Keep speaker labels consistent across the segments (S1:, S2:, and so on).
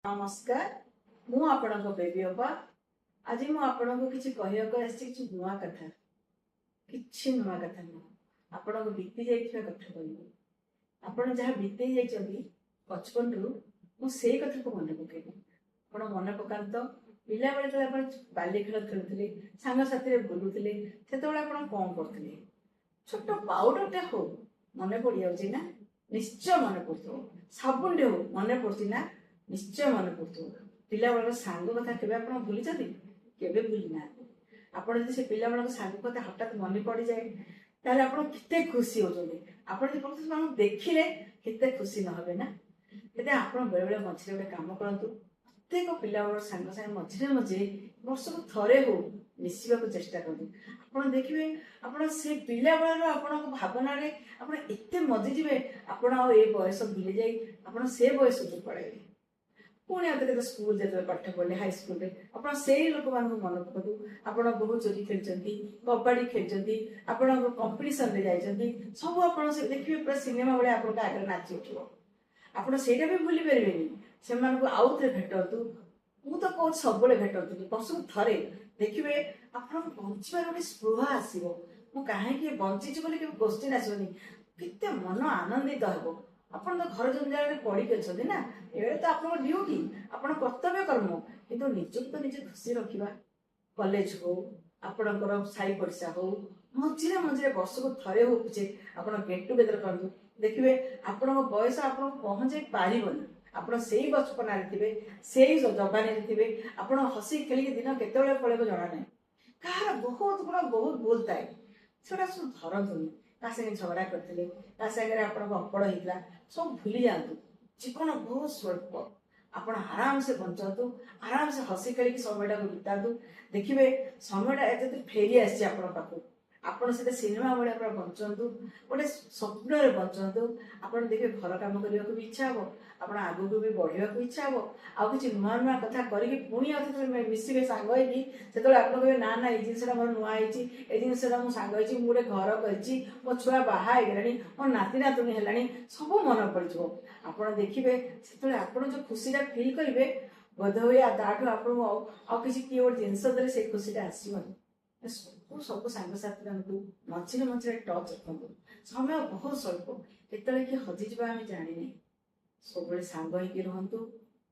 S1: नमस्कार मु आपण बेबी अप्पा आज मु आपण किसी कहवाक किसी नुआ कथा किसी नुआ कथा नुह आपण बीती जा कथा कह आप जहाँ बीती जाइए बचपन रु मुझे कथा को मन पकेबी आप मन पका तो पिला बेले आप बाली खेल खेलुले सांगसाथी बुलूले से आप कौन करते छोट पाउडरटे हो मन पड़ जा निश्चय मन पड़ो साबुनटे हो मन पड़ती ना निश्चय मन पड़ो पिला बेल सांग कथा के भूली केवे भूली ना आप से पिला बेल सांग कथा हठात मन पड़ जाए ताले आप खुशी होते आप देखिले केते खुशी नहे ना तेज आप बेले बेले मझे गोटे कम करूँ प्रत्येक पिला बेल सांग सागे मझे मझे वर्ष को थरे हो मिसवा चेष्टा करूँ आप देखिए आप पिला बेलर आप भावना आप एत मजिजे आप बयस भूली जाए आप से बयस को पड़े पुणी आते स्कूल जो पाठ पढ़े हाई स्कूल आप लोक मान मन पकड़ू आप बहु चोरी खेलते कबाड़ी खेलते आप कंपिटिशन में जाइए सब आप देखिए पूरा सिनेमा भाई आप आगे नाची उठो आप भी भूली पारे से आउ थे भेटतु मुझे कौन सब भेटती वर्ष को थे देखिए आप बचार गोटे स्पृह आसो मुझे कहीं बंची बोली क्वेश्चन आसोनी केते मन आनंदित हो आप घर जंजाल पड़ी अच्छे ना ये तो आप ड्यूटी आप कर्तव्य कर्म किंतु निजक तो निजे खुशी रखा कॉलेज हो आपणकर साई पड़िशा हो मझे मझे वर्ष को थे हो पचे आप गेट टुगेदर करूँ देखिए आपण बयस आप पहुँचे पारन आप बचपन थे से जवानी थे आप हसी खेलिक दिन केत पड़े जना ना कह बहुत गुण बहुत भूल थाए से सब धरतुनि क्या संगे झगड़ा करते क्या सागर आप अपड़ होता सब भूली जातु जीवन बहुत स्वल्प आप आराम से बंचतु आराम से हसी खेल समय बितातु देखिए समय फेरी आसी पाखु आपड़ से सिनेमा भाई आप बंचतु गोटे स्वप्न बंचतु आप देखिए घर कम करने को भी इच्छा हो आप आगू भी बढ़ा इच्छा हो आउ कि नुआ नुआ कथा करके पुणी मिसवे सांग से आप कहे ना ना ये जिनसा मोर नुआ ये जिनसा मुझे सांग मुझे घर कर मो छुआ बाहर मो नाती नातुणी है सब मन पड़ो आप देखिए से आप जो खुशी फिल करेंगे बोध हुए ताठू आप किसी किए गोटे जिनस दे से खुशी आसवन सब सांगसाथी मझे मझे टच रखु समय बहुत स्वल्प केतले कि हजिजा आम जाने सब सांग रुहतु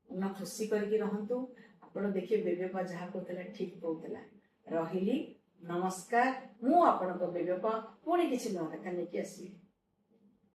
S1: मन खुशी करके रुहतु आप देखिए बेबेपा जहाँ कहला ठीक कहला रही नमस्कार मु आपण बेबेपा पुणी किसी नुआ कथा नहीं आसबी।